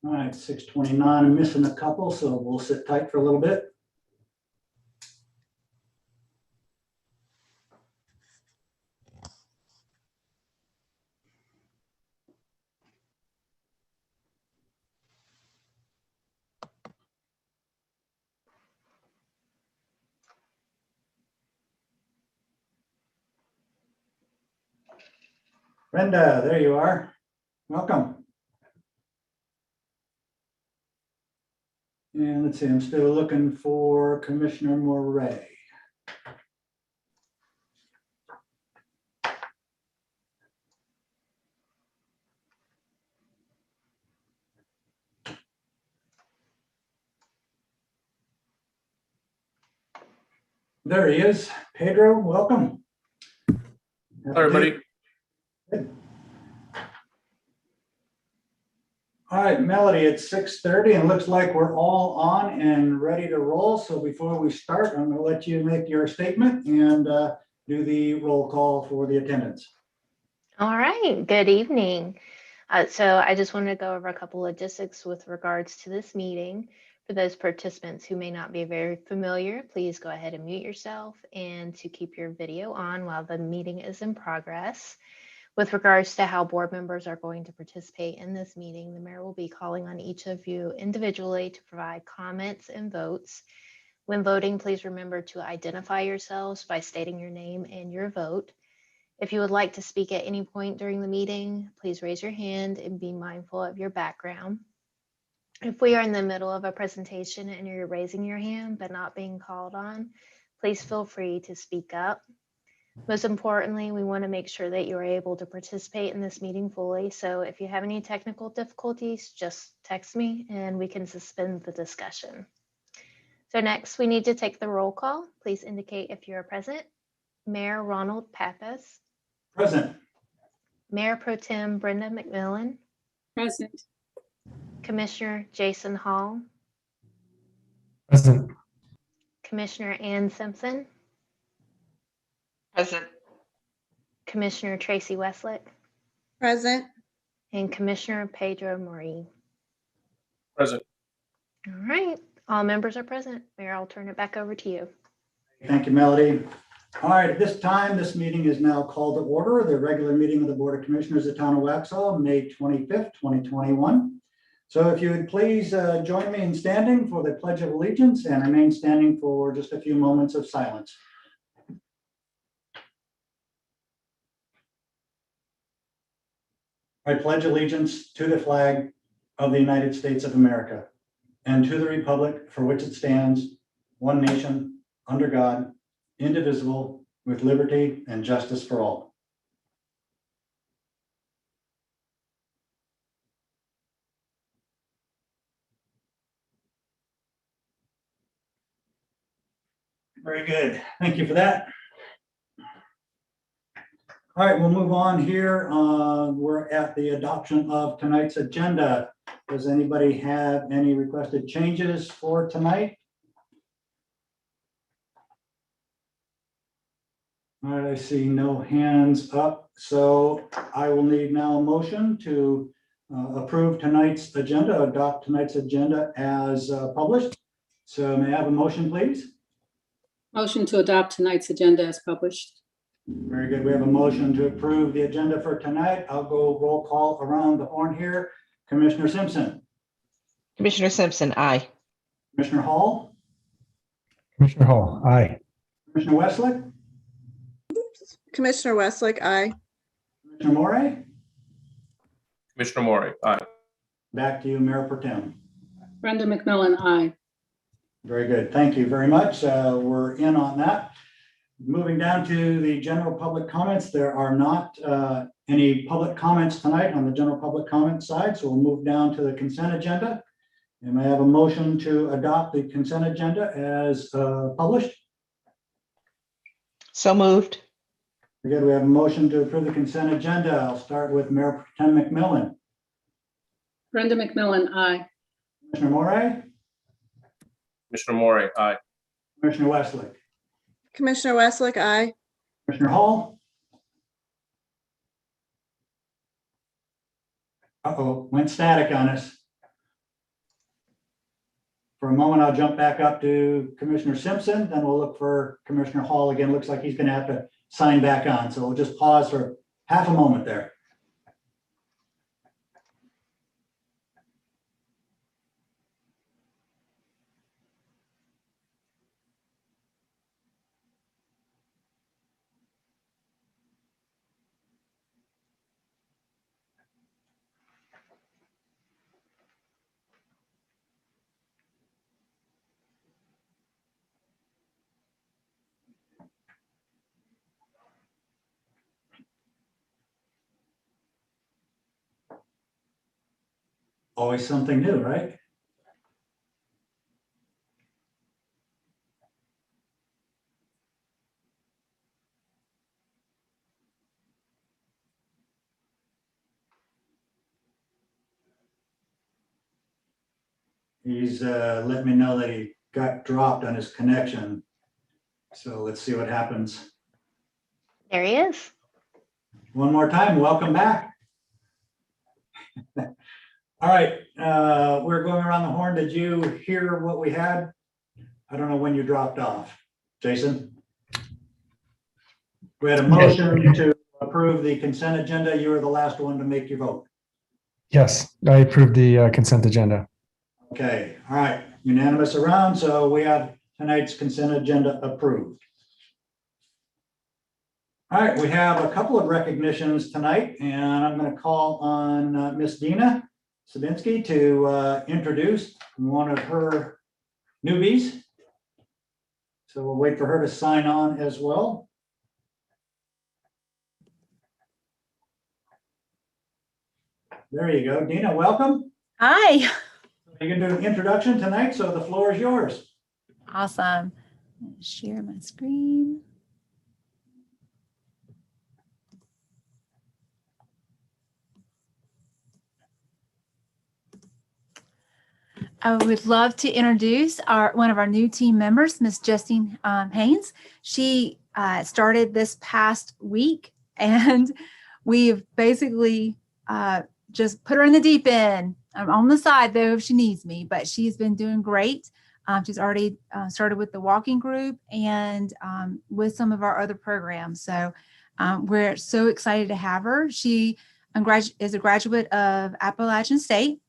All right, 6:29. I'm missing a couple, so we'll sit tight for a little bit. Brenda, there you are. Welcome. And let's see, I'm still looking for Commissioner Moray. There he is. Pedro, welcome. Hi, everybody. Good. All right, Melody, it's 6:30 and it looks like we're all on and ready to roll. So before we start, I'm going to let you make your statement and do the roll call for the attendance. All right, good evening. So I just wanted to go over a couple logistics with regards to this meeting. For those participants who may not be very familiar, please go ahead and mute yourself and to keep your video on while the meeting is in progress. With regards to how board members are going to participate in this meeting, the mayor will be calling on each of you individually to provide comments and votes. When voting, please remember to identify yourselves by stating your name and your vote. If you would like to speak at any point during the meeting, please raise your hand and be mindful of your background. If we are in the middle of a presentation and you're raising your hand but not being called on, please feel free to speak up. Most importantly, we want to make sure that you're able to participate in this meeting fully. So if you have any technical difficulties, just text me and we can suspend the discussion. So next, we need to take the roll call. Please indicate if you're present. Mayor Ronald Pappas. Present. Mayor Pro Tem Brenda McMillan. Present. Commissioner Jason Hall. Present. Commissioner Ann Simpson. Present. Commissioner Tracy Westlick. Present. And Commissioner Pedro Moray. Present. All right, all members are present. Mayor, I'll turn it back over to you. Thank you, Melody. All right, at this time, this meeting is now called to order. The regular meeting of the Board of Commissioners of the Town of Waxhaw, May 25th, 2021. So if you would please join me in standing for the Pledge of Allegiance and remain standing for just a few moments of silence. I pledge allegiance to the flag of the United States of America and to the republic for which it stands, one nation, under God, indivisible, with liberty and justice for all. Very good. Thank you for that. All right, we'll move on here. We're at the adoption of tonight's agenda. Does anybody have any requested changes for tonight? All right, I see no hands up, so I will need now a motion to approve tonight's agenda, adopt tonight's agenda as published. So may I have a motion, please? Motion to adopt tonight's agenda as published. Very good. We have a motion to approve the agenda for tonight. I'll go roll call around the horn here. Commissioner Simpson. Commissioner Simpson, aye. Commissioner Hall. Commissioner Hall, aye. Commissioner Westlick. Commissioner Westlick, aye. Commissioner Moray. Commissioner Moray, aye. Back to you, Mayor Pro Tem. Brenda McMillan, aye. Very good. Thank you very much. We're in on that. Moving down to the general public comments, there are not any public comments tonight on the general public comment side, so we'll move down to the consent agenda. And I have a motion to adopt the consent agenda as published. So moved. Very good. We have a motion to approve the consent agenda. I'll start with Mayor Pro Tem McMillan. Brenda McMillan, aye. Commissioner Moray. Commissioner Moray, aye. Commissioner Westlick. Commissioner Westlick, aye. Commissioner Hall. Uh-oh, went static on us. For a moment, I'll jump back up to Commissioner Simpson, then we'll look for Commissioner Hall again. Looks like he's going to have to sign back on. So we'll just pause for half a moment there. Always something new, right? He's let me know that he got dropped on his connection. So let's see what happens. There he is. One more time, welcome back. All right, we're going around the horn. Did you hear what we had? I don't know when you dropped off. Jason? We had a motion to approve the consent agenda. You were the last one to make your vote. Yes, I approve the consent agenda. Okay, all right, unanimous around, so we have tonight's consent agenda approved. All right, we have a couple of recognitions tonight, and I'm going to call on Miss Dina Sabinsky to introduce one of her newbies. So we'll wait for her to sign on as well. There you go, Dina, welcome. Hi. You can do an introduction tonight, so the floor is yours. Awesome. Share my screen. I would love to introduce one of our new team members, Miss Justine Haynes. She started this past week, and we've basically just put her in the deep end. I'm on the side though if she needs me, but she's been doing great. She's already started with the walking group and with some of our other programs. So we're so excited to have her. She is a graduate of Appalachian State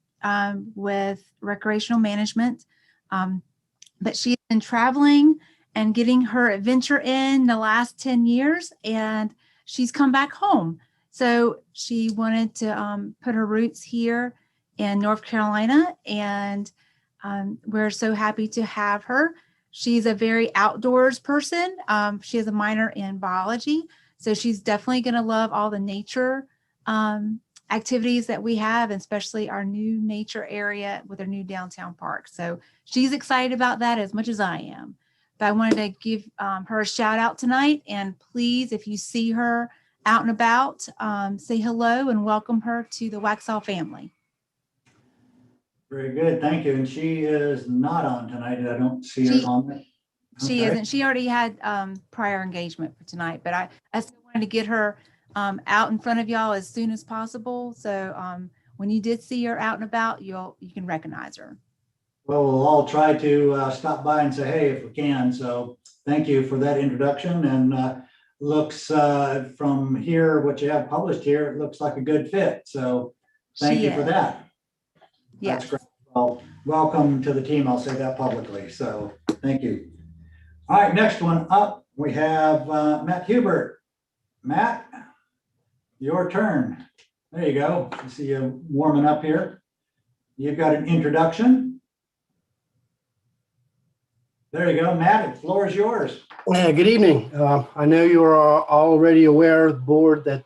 with recreational management. But she's been traveling and getting her adventure in the last 10 years, and she's come back home. So she wanted to put her roots here in North Carolina, and we're so happy to have her. She's a very outdoors person. She has a minor in biology, so she's definitely going to love all the nature activities that we have, especially our new nature area with our new downtown park. So she's excited about that as much as I am. But I wanted to give her a shout out tonight, and please, if you see her out and about, say hello and welcome her to the Waxhaw family. Very good, thank you. And she is not on tonight. I don't see her on there. She Okay. isn't. She already had prior engagement for tonight, but I still wanted to get her out in front of y'all as soon as possible. So when you did see her out and about, you can recognize her. Well, we'll all try to stop by and say, hey, if we can. So thank you for that introduction. And looks from here, what you have published here, it looks like a good fit. So thank you for that. Yes. That's great. Well, welcome to the team. I'll say that publicly. So thank you. All right, next one up, we have Matt Hubert. Matt, your turn. There you go. I see you warming up here. You've got an introduction. There you go, Matt. The floor is yours. Yeah, good evening. I know you are already aware, the board, that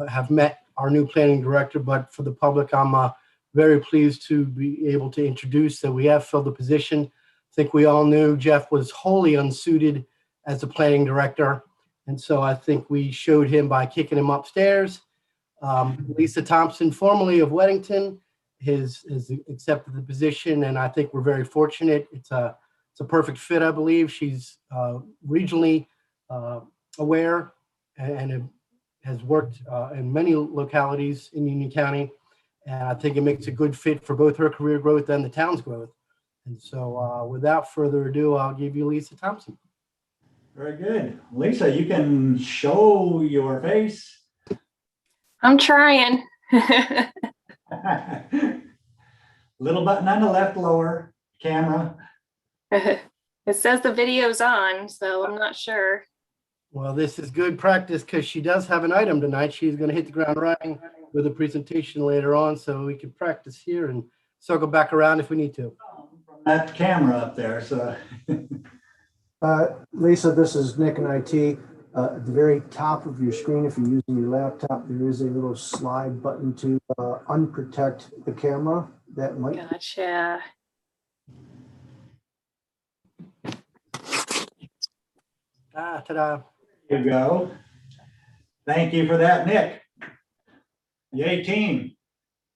have met our new planning director, but for the public, I'm very pleased to be able to introduce that we have filled the position. I think we all knew Jeff was wholly unsuited as a planning director. And so I think we showed him by kicking him upstairs. Lisa Thompson, formerly of Weddington, has accepted the position, and I think we're very fortunate. It's a perfect fit, I believe. She's regionally aware and has worked in many localities in Union County. And I think it makes a good fit for both her career growth and the town's growth. And so without further ado, I'll give you Lisa Thompson. Very good. Lisa, you can show your face. I'm trying. Little button on the left lower camera. It says the video's on, so I'm not sure. Well, this is good practice because she does have an item tonight. She's going to hit the ground running with a presentation later on, so we can practice here and circle back around if we need to. That camera up there, so. Lisa, this is Nick in IT. At the very top of your screen, if you're using your laptop, there is a little slide button to unprotect the camera. That might. Gotcha. Ta-da. There you go. Thank you for that, Nick. Yay, team.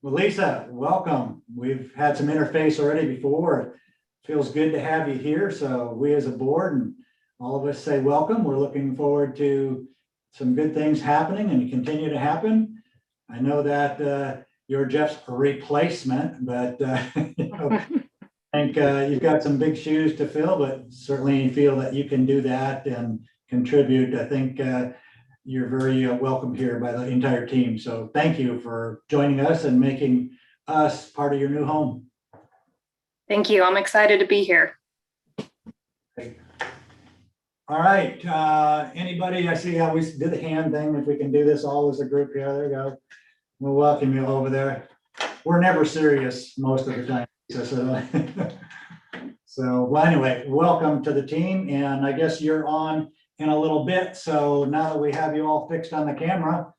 Well, Lisa, welcome. We've had some interface already before. Feels good to have you here. So we as a board and all of us say welcome. We're looking forward to some good things happening and continue to happen. I know that you're Jeff's replacement, but you know, I think you've got some big shoes to fill, but certainly feel that you can do that and contribute. I think you're very welcome here by the entire team. So thank you for joining us and making us part of your new home. Thank you. I'm excited to be here. All right, anybody, I see how we did the hand thing. If we can do this all as a group here, there you go. We'll welcome you over there. We're never serious most of the time. So well, anyway, welcome to the team. And I guess you're on in a little bit. So now that we have you all fixed on the camera,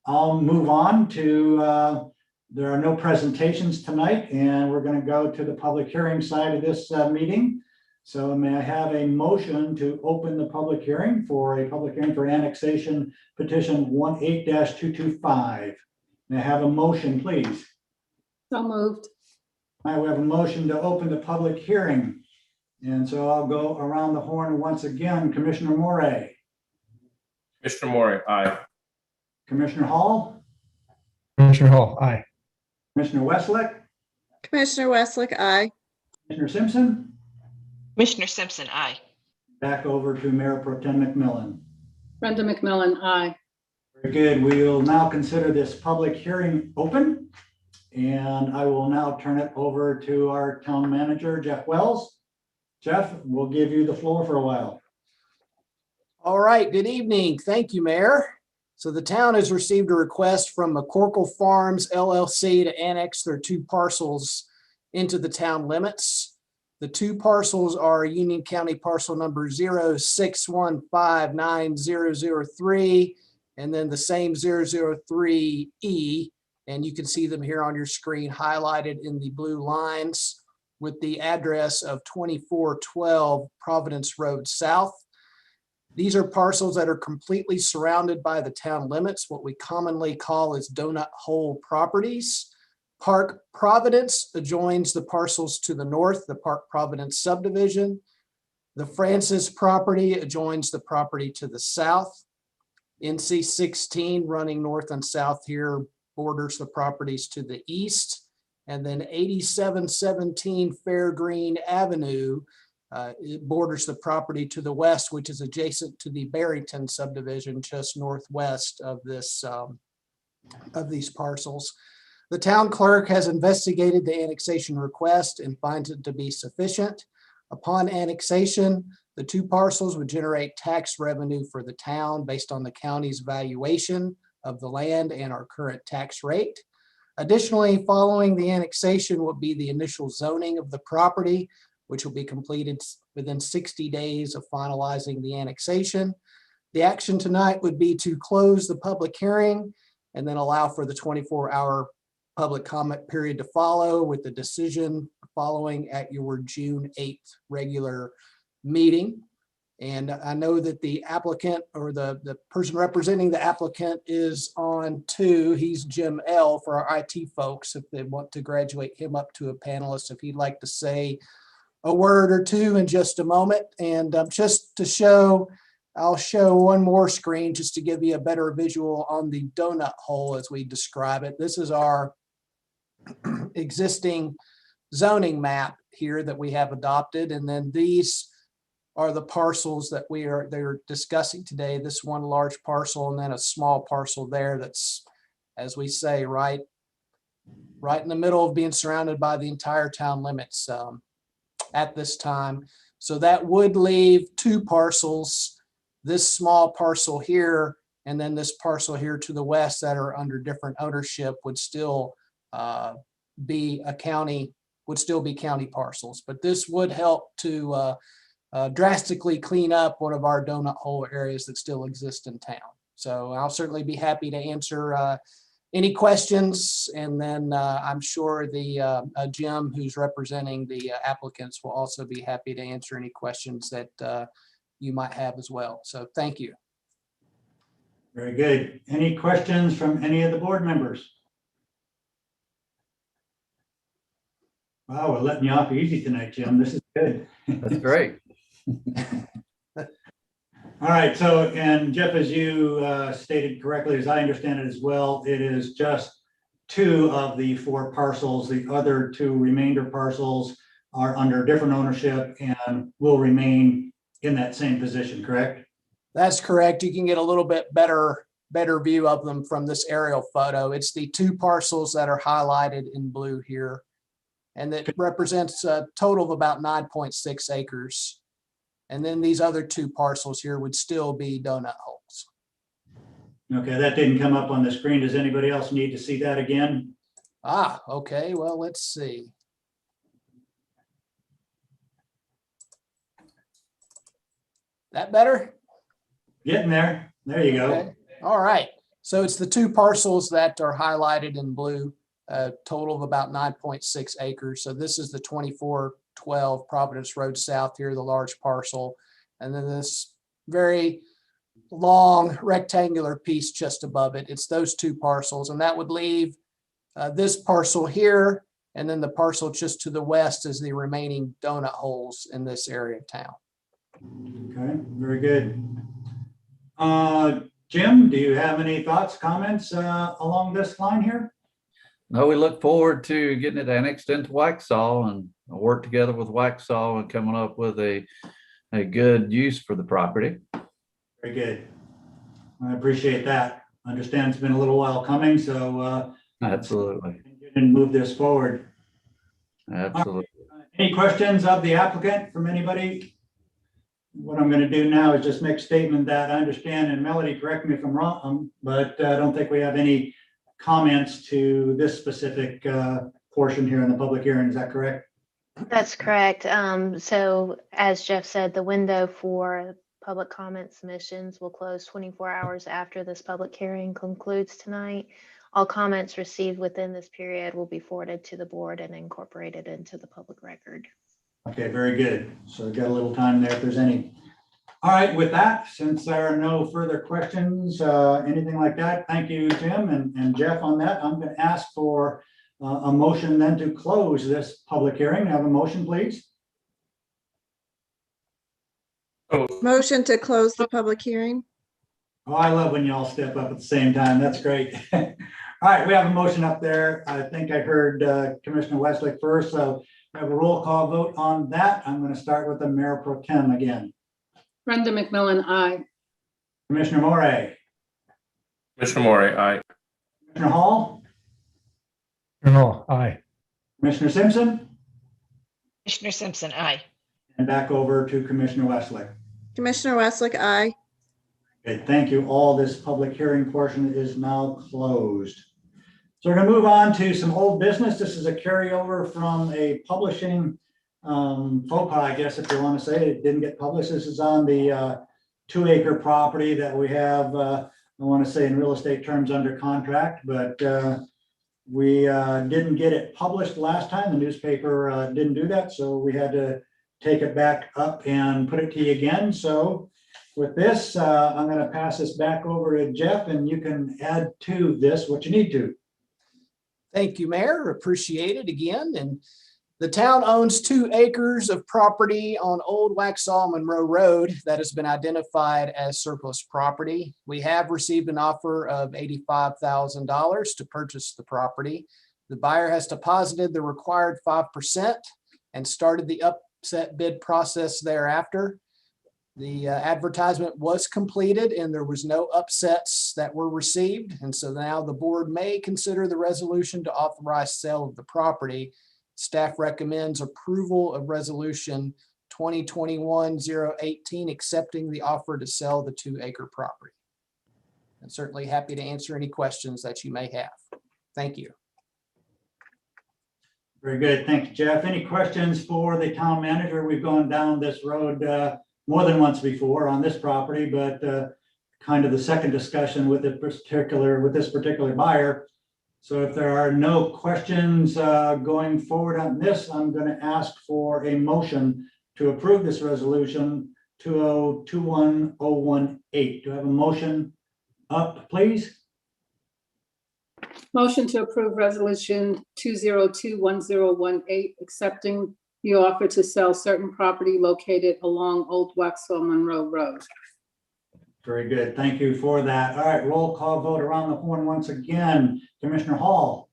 I'll move on to, there are no presentations tonight, and we're going to go to the public hearing side of this meeting. So may I have a motion to open the public hearing for annexation petition 18-225. May I have a motion, please? So moved. I have a motion to open the public hearing. And so I'll go around the horn once again. Commissioner Morey. Commissioner Morey, aye. Commissioner Hall. Commissioner Hall, aye. Commissioner Westlake. Commissioner Westlake, aye. Commissioner Simpson. Commissioner Simpson, aye. Back over to Mayor Pro Tem McMillan. Brenda McMillan, aye. Very good. We will now consider this public hearing open. And I will now turn it over to our town manager, Jeff Wells. Jeff, we'll give you the floor for a while. All right, good evening. Thank you, Mayor. So the town has received a request from McCorkle Farms LLC to annex their 2 parcels into the town limits. The 2 parcels are Union County parcel number 061590003 and then the same 003E. And you can see them here on your screen highlighted in the blue lines with the address of 2412 Providence Road South. These are parcels that are completely surrounded by the town limits, what we commonly call as donut hole properties. Park Providence adjoins the parcels to the north, the Park Providence subdivision. The Francis property adjoins the property to the south. NC 16 running north and south here borders the properties to the east. And then 8717 Fairgreen Avenue it borders the property to the west, which is adjacent to the Barrington subdivision just northwest of this of these parcels. The town clerk has investigated the annexation request and finds it to be sufficient. Upon annexation, the 2 parcels would generate tax revenue for the town based on the county's valuation of the land and our current tax rate. Additionally, following the annexation will be the initial zoning of the property, which will be completed within 60 days of finalizing the annexation. The action tonight would be to close the public hearing and then allow for the 24-hour public comment period to follow, with the decision following at your June 8th regular meeting. And I know that the applicant or the person representing the applicant is on too. He's Jim L. for our IT folks, if they want to graduate him up to a panelist, if he'd like to say a word or two in just a moment. And just to show, I'll show one more screen just to give you a better visual on the donut hole as we describe it. This is our existing zoning map. here that we have adopted. And then these are the parcels that they're discussing today. This one large parcel and then a small parcel there that's, as we say, right in the middle of being surrounded by the entire town limits at this time. So that would leave two parcels, this small parcel here, and then this parcel here to the west that are under different ownership would still be county parcels. But this would help to drastically clean up one of our donut hole areas that still exist in town. So I'll certainly be happy to answer any questions. And then I'm sure the Jim, who's representing the applicants, will also be happy to answer any questions that you might have as well. So thank you. Very good. Any questions from any of the board members? Wow, we're letting you off easy tonight, Jim. This is good. That's great. All right, so, and Jeff, as you stated correctly, as I understand it as well, it is just 2 of the 4 parcels. The other 2 remainder parcels are under different ownership and will remain in that same position, correct? That's correct. You can get a little bit better view of them from this aerial photo. It's the 2 parcels that are highlighted in blue here. And that represents a total of about 9.6 acres. And then these other 2 parcels here would still be donut holes. Okay, that didn't come up on the screen. Does anybody else need to see that again? Okay. Well, let's see. That better? Getting there. There you go. Okay. All right. So it's the 2 parcels that are highlighted in blue, a total of about 9.6 acres. So this is the 2412 Providence Road South here, the large parcel. And then this very long rectangular piece just above it. It's those 2 parcels. And that would leave this parcel here. And then the parcel just to the west is the remaining donut holes in this area of town. Okay, very good. Jim, do you have any thoughts, comments along this line here? No, we look forward to getting it annexed into Waxhaw and work together with Waxhaw and coming up with a good use for the property. Very good. I appreciate that. I understand it's been a little while coming, so Absolutely. And move this forward. Absolutely. Any questions of the applicant from anybody? What I'm going to do now is just make a statement that I understand, and Melody, correct me if I'm wrong, but I don't think we have any comments to this specific portion here in the public hearing. Is that correct? That's correct. So as Jeff said, the window for public comment submissions will close 24 hours after this public hearing concludes tonight. All comments received within this period will be forwarded to the board and incorporated into the public record. Okay, very good. So we've got a little time there if there's any. All right, with that, since there are no further questions, anything like that, thank you, Jim and Jeff on that. I'm going to ask for a motion then to close this public hearing. Have a motion, please. Motion to close the public hearing. Oh, I love when y'all step up at the same time. That's great. All right, we have a motion up there. I think I heard Commissioner Westlake first, so we have a roll call vote on that. I'm going to start with the Mayor Pro Tem again. Brenda McMillan, aye. Commissioner Morey. Commissioner Morey, aye. Commissioner Hall. No, aye. Commissioner Simpson. Commissioner Simpson, aye. And back over to Commissioner Westlake. Commissioner Westlake, aye. Okay, thank you all. This public hearing portion is now closed. So we're going to move on to some old business. This is a carryover from a publishing faux pas, I guess, if you want to say it didn't get published. This is on the 2-acre property that we have, I want to say in real estate terms, under contract, but we didn't get it published last time. The newspaper didn't do that, so we had to take it back up and put it to you again. So with this, I'm going to pass this back over to Jeff, and you can add to this what you need to. Thank you, Mayor. Appreciate it again. And the town owns 2 acres of property on Old Waxhaw Monroe Road that has been identified as surplus property. We have received an offer of $85,000 to purchase the property. The buyer has deposited the required 5%. and started the upset bid process thereafter. The advertisement was completed and there was no upsets that were received. And so now the board may consider the resolution to authorize sale of the property. Staff recommends approval of resolution 2021-018, accepting the offer to sell the 2-acre property. I'm certainly happy to answer any questions that you may have. Thank you. Very good. Thank you, Jeff. Any questions for the town manager? We've gone down this road more than once before on this property, but kind of the second discussion with this particular buyer. So if there are no questions going forward on this, I'm going to ask for a motion to approve this resolution 2021018. Do I have a motion up, please? Motion to approve resolution 2021018, accepting the offer to sell certain property located along Old Waxhaw Monroe Road. Very good. Thank you for that. All right, roll call vote around the horn once again. Commissioner Hall,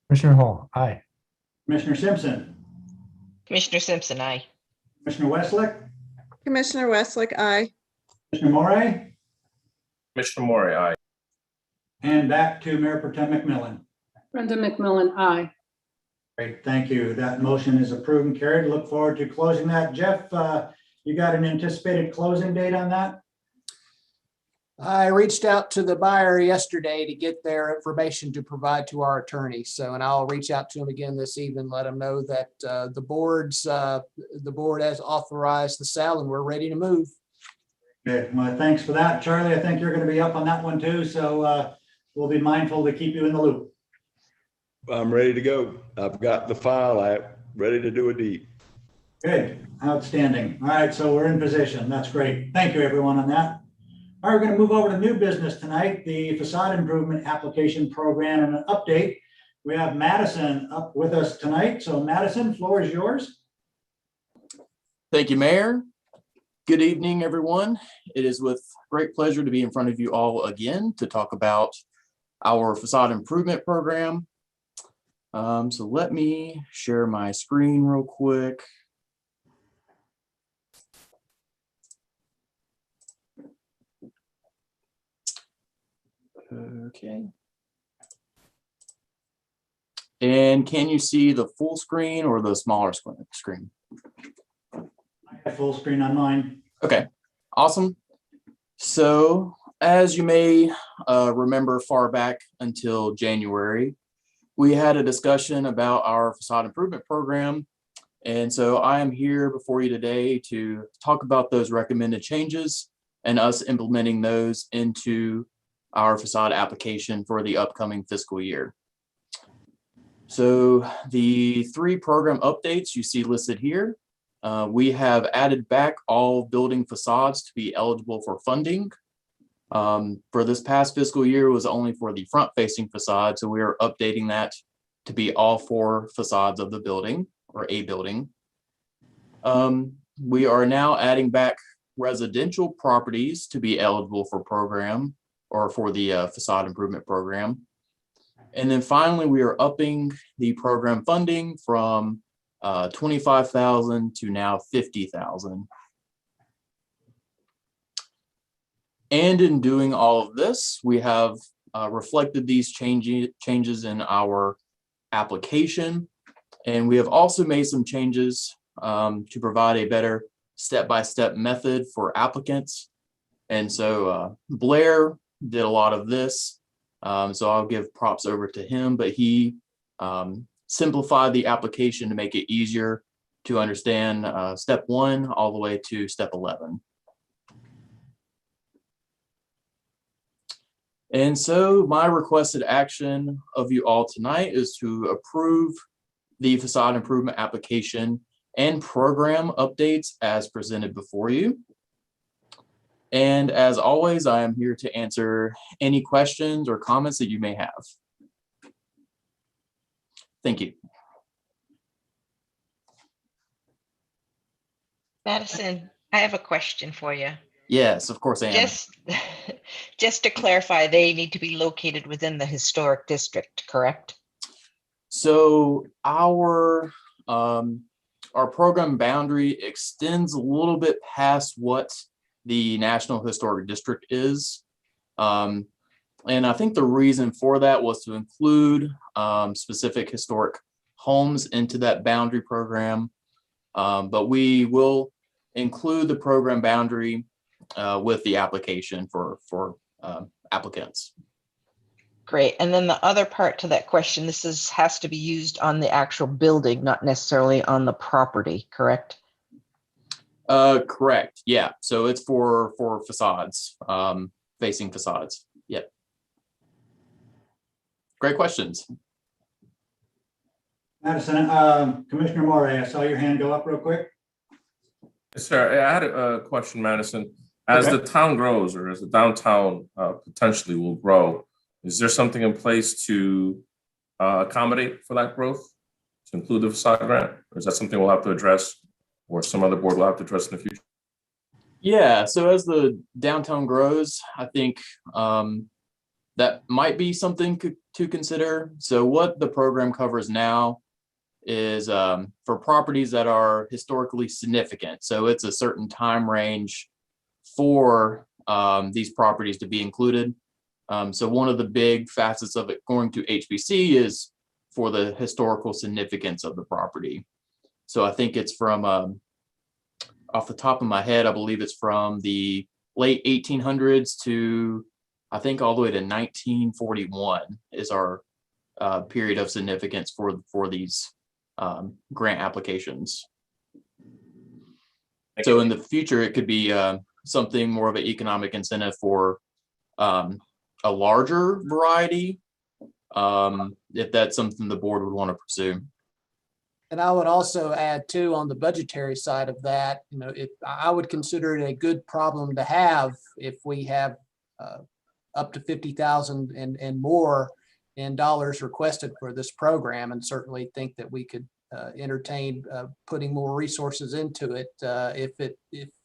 Commissioner Hall, aye. Commissioner Simpson, Commissioner Simpson, aye. Commissioner Westlake, Commissioner Westlake, aye. Commissioner Morey, Commissioner Morey, aye. and back to Mayor Pro Tem McMillan. Brenda McMillan, aye. Great, thank you. That motion is approved and carried. Look forward to closing that. Jeff, you got an anticipated closing date on that? I reached out to the buyer yesterday to get their information to provide to our attorney. So, and I'll reach out to him again this evening, let him know that the board has authorized the sale and we're ready to move. Good. Well, thanks for that. Charlie, I think you're going to be up on that one too. So we'll be mindful to keep you in the loop. I'm ready to go. I've got the file app ready to do a deed. Good. Outstanding. All right. So we're in position. That's great. Thank you, everyone, on that. All right, we're going to move over to new business tonight, the facade improvement application program and an update. We have Madison up with us tonight. So Madison, floor is yours. Thank you, Mayor. Good evening, everyone. It is with great pleasure to be in front of you all again to talk about our facade improvement program. So let me share my screen real quick. Okay. And can you see the full screen or the smaller screen? I have full screen on mine. Okay, awesome. So as you may remember, far back until January, we had a discussion about our facade improvement program. And so I am here before you today to talk about those recommended changes and us implementing those into our facade application for the upcoming fiscal year. So the 3 program updates you see listed here, we have added back all building facades to be eligible for funding. For this past fiscal year, it was only for the front facing facade. So we are updating that to be all 4 facades of the building or a building. We are now adding back residential properties to be eligible for program or for the facade improvement program. And then finally, we are upping the program funding from $25,000 to now $50,000. And in doing all of this, we have reflected these changes in our application. And we have also made some changes to provide a better step-by-step method for applicants. And so Blair did a lot of this. So I'll give props over to him, but he simplified the application to make it easier to understand step 1 all the way to step 11. And so my requested action of you all tonight is to approve the facade improvement application and program updates as presented before you. And as always, I am here to answer any questions or comments that you may have. Thank you. Madison, I have a question for you. Yes, of course I am. Just to clarify, they need to be located within the historic district, correct? So our our program boundary extends a little bit past what the National Historic District is. And I think the reason for that was to include specific historic homes into that boundary program. But we will include the program boundary with the application for applicants. Great. And then the other part to that question, has to be used on the actual building, not necessarily on the property, correct? Correct. Yeah. So it's for facades, facing facades. Yep. Great questions. Madison, Commissioner Morey, I saw your hand go up real quick. Yes, sir. I had a question, Madison. As Okay. the town grows, or as the downtown potentially will grow, is there something in place to accommodate for that growth, to include the facade grant? Or is that something we'll have to address, or some other board will have to address in the future? Yeah. So as the downtown grows, I think that might be something to consider. So what the program covers now is for properties that are historically significant. So it's a certain time range for these properties to be included. So one of the big facets of it going to HBC is for the historical significance of the property. So I think it's from, off the top of my head, I believe it's from the late 1800s to, I think, all the way to 1941 is our period of significance for these grant applications. So in the future, it could be something more of an economic incentive for a larger variety, if that's something the board would want to pursue. And I would also add too, on the budgetary side of that, if I would consider it a good problem to have if we have up to 50,000 and more in dollars requested for this program, and certainly think that we could entertain putting more resources into it if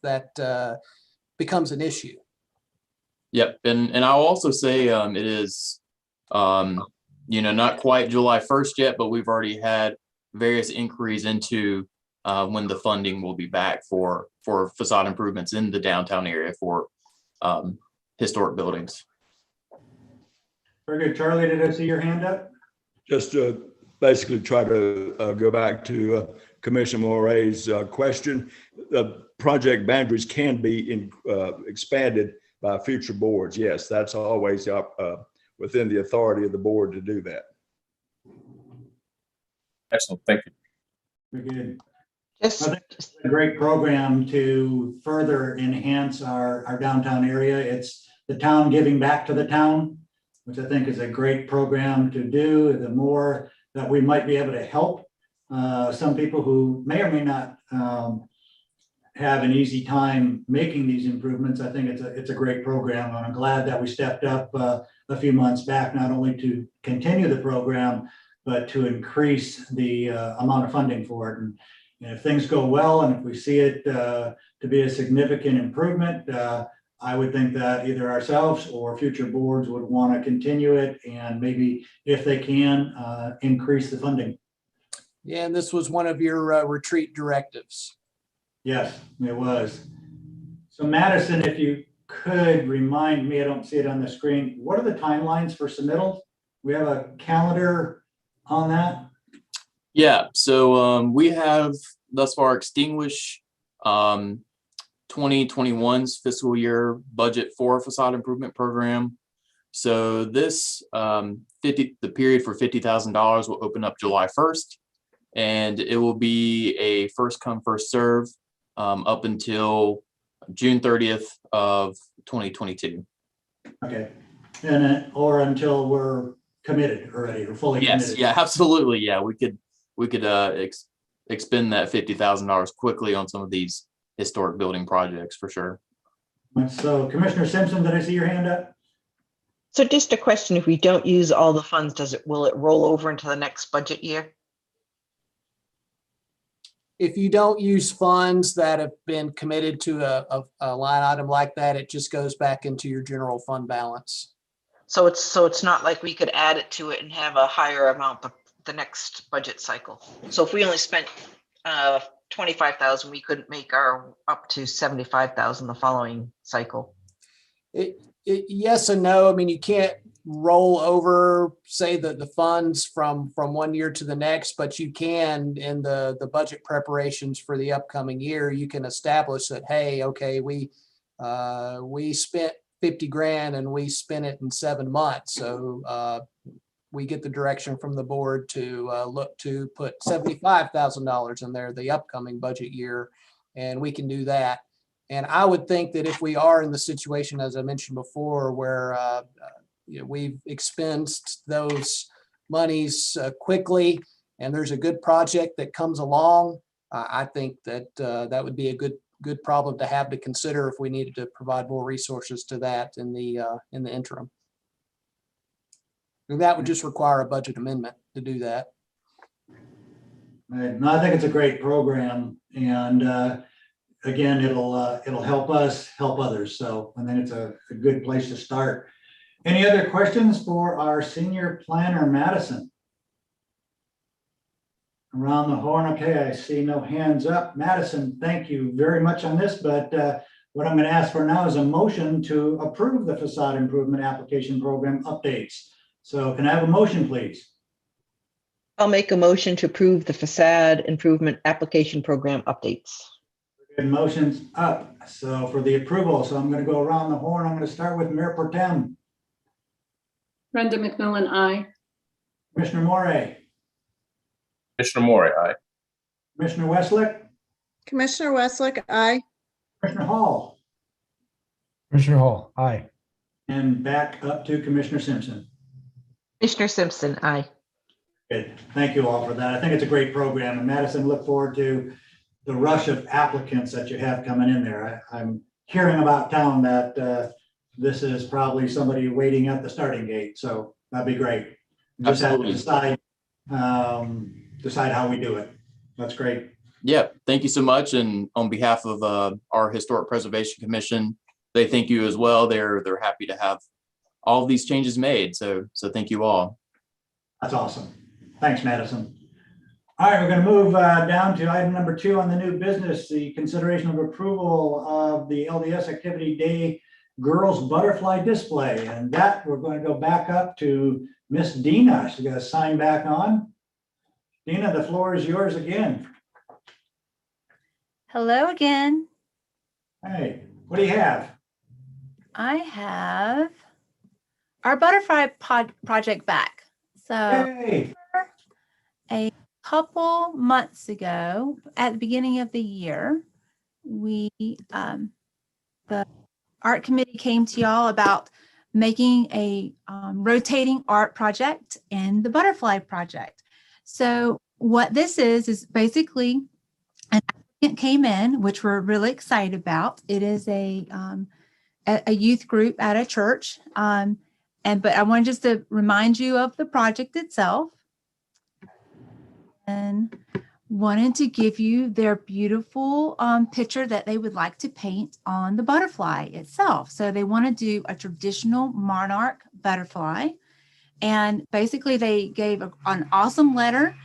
that becomes an issue. Yep, and I'll also say it is, not quite July 1st yet, but we've already had various inquiries into when the funding will be back for facade improvements in the downtown area for historic buildings. Very good. Charlie, did I see your hand up? Just to basically try to go back to Commissioner Moray's question. The project boundaries can be expanded by future boards. Yes, that's always within the authority of the board to do that. Excellent. Thank you. Very good. I think it's a great program to further enhance our downtown area. It's the town giving back to the town, which I think is a great program to do. The more that we might be able to help some people who may or may not have an easy time making these improvements, I think it's a great program. And I'm glad that we stepped up a few months back, not only to continue the program, but to increase the amount of funding for it. And if things go well, and if we see it to be a significant improvement, I would think that either ourselves or future boards would want to continue it, and maybe if they can, increase the funding. Yeah, and this was one of your retreat directives. Yes, it was. So Madison, if you could remind me, I don't see it on the screen, what are the timelines for submittals? We have a calendar on that? Yeah, so we have thus far extinguished 2021's fiscal year budget for facade improvement program. So this the period for $50,000 will open up July 1st, and it will be a first come, first serve up until June 30th of 2022. Okay, and or until we're committed already or fully committed. Yes, yeah, absolutely. Yeah, we could expend that $50,000 quickly on some of these historic building projects for sure. So Commissioner Simpson, did I see your hand up? So just a question, if we don't use all the funds, will it roll over into the next budget year? If you don't use funds that have been committed to a line item like that, it just goes back into your general fund balance. So it's not like we could add it to it and have a higher amount the next budget cycle. So if we only spent 25,000, we couldn't make our up to 75,000 the following cycle. Yes and no. I mean, you can't roll over, say, the funds from one year to the next, but you can in the budget preparations for the upcoming year, you can establish that, hey, okay, we spent 50 grand and we spent it in 7 months. So we get the direction from the board to look to put $75,000 in there the upcoming budget year, and we can do that. And I would think that if we are in the situation, as I mentioned before, where we've expended those monies quickly, and there's a good project that comes along, I think that that would be a good problem to have to consider if we needed to provide more resources to that in the interim. And that would just require a budget amendment to do that. Right. No, I think it's a great program, and again, it'll help us help others. So I think it's a good place to start. Any other questions for our senior planner, Madison? Around the horn. Okay, I see no hands up. Madison, thank you very much on this, but what I'm going to ask for now is a motion to approve the facade improvement application program updates. So can I have a motion, please? I'll make a motion to approve the facade improvement application program updates. Good, motion's up. So for the approval, so I'm going to go around the horn. I'm going to start with Mayor Pro Tem. Brenda McMillan, aye. Commissioner Morey. Commissioner Morey, aye. Commissioner Westlake. Commissioner Westlake, aye. Commissioner Hall. Commissioner Hall, aye. And back up to Commissioner Simpson. Commissioner Simpson, aye. Good. Thank you all for that. I think it's a great program. And Madison, look forward to the rush of applicants that you have coming in there. I'm hearing about town that this is probably somebody waiting at the starting gate. So that'd be great. Just Absolutely. have to decide how we do it. That's great. Yeah, thank you so much. And on behalf of our Historic Preservation Commission, they thank you as well. They're happy to have all of these changes made. So thank you all. That's awesome. Thanks, Madison. All right, we're going to move down to item number 2 on the new business, the consideration of approval of the LDS Activity Day Girls Butterfly Display. And that we're going to go back up to Miss Dina. She's got to sign back on. Dina, the floor is yours again. Hello again. Hey, what do you have? I have our butterfly project back. So Hey. a couple months ago, at the beginning of the year, we the art committee came to y'all about making a rotating art project and the butterfly project. So what this is basically an applicant came in, which we're really excited about. It is a youth group at a church. But I wanted just to remind you of the project itself and wanted to give you their beautiful picture that they would like to paint on the butterfly itself. So they want to do a traditional monarch butterfly. And basically they gave an awesome letter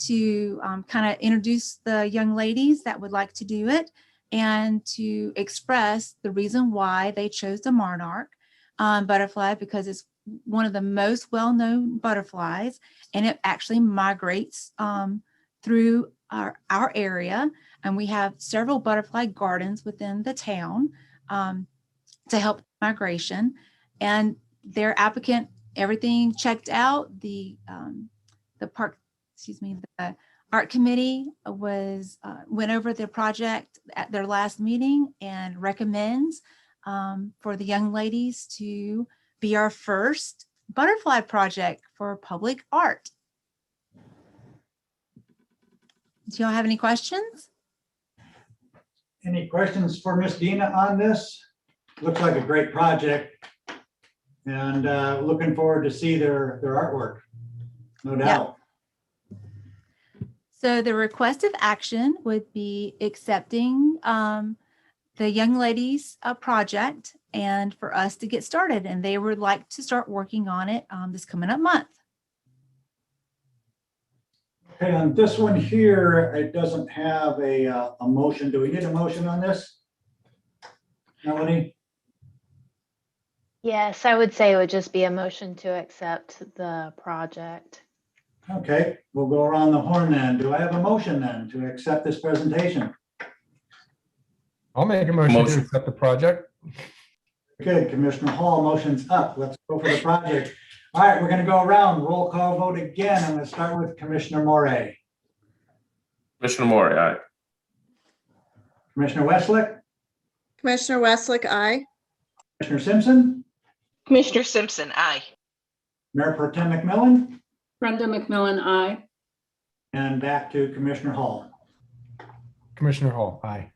to kind of introduce the young ladies that would like to do it and to express the reason why they chose the monarch butterfly, because it's one of the most well-known butterflies, and it actually migrates through our area. And we have several butterfly gardens within the town to help migration. And their applicant, everything checked out. The art committee went over the project at their last meeting and recommends for the young ladies to be our first butterfly project for public art. Do y'all have any questions? Any questions for Miss Dina on this? Looks like a great project, and looking forward to see their artwork, no doubt. So the request of action would be accepting the young ladies' project and for us to get started. And they would like to start working on it this coming up month. Okay, on this one here, it doesn't have a motion. Do we need a motion on this? Melanie? Yes, I would say it would just be a motion to accept the project. Okay, we'll go around the horn then. Do I have a motion then to accept this presentation? I'll make a motion to Motion. accept the project. Good, Commissioner Hall, motion's up. Let's go for the project. All right, we're gonna go around, roll call vote again. I'm gonna start with Commissioner Morey. Commissioner Moore, aye. Commissioner Westlake, Commissioner Westlake, aye. Commissioner Simpson, Commissioner Simpson, aye. Mayor Pro Tem McMillan, Brenda McMillan, aye. and back to Commissioner Hall. Commissioner Hall, aye.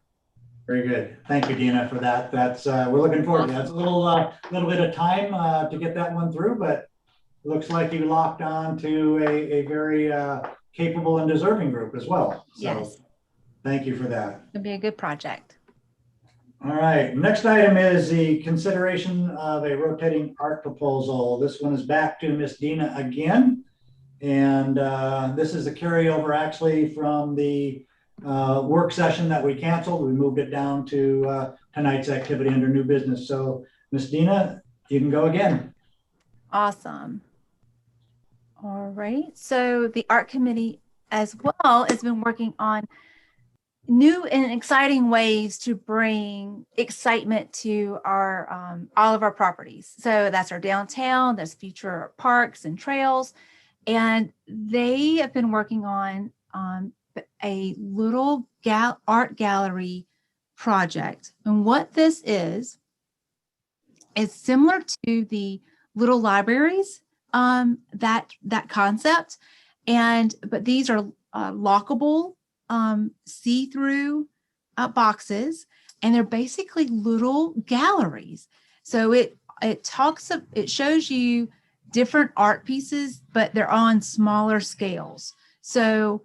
Very good. Thank you, Dina, for that. That's, we're looking forward to that. It's a little bit of time to get that one through, but looks like you locked on to a very capable and deserving group as well. So Yes. thank you for that. It'll be a good project. All right, next item is the consideration of a rotating art proposal. This one is back to Miss Dina again. And this is a carryover actually from the work session that we canceled. We moved it down to tonight's activity under new business. So Miss Dina, you can go again. Awesome. All right. So the art committee as well has been working on new and exciting ways to bring excitement to our all of our properties. So that's our downtown, there's future parks and trails. And they have been working on a little art gallery project. And what this is similar to the little libraries, that concept. But these are lockable, see-through boxes, and they're basically little galleries. So it shows you different art pieces, but they're on smaller scales. So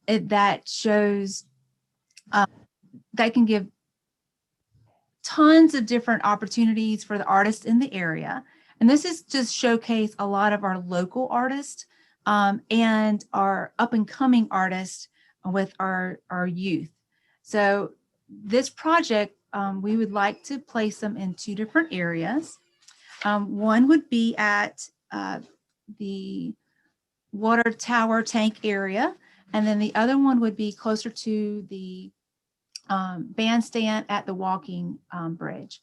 that shows that can give tons of different opportunities for the artists in the area. And this is just showcase a lot of our local artists and our up and coming artists with our youth. So this project, we would like to place them in two different areas. One would be at the water tower tank area. And then the other one would be closer to the bandstand at the walking bridge.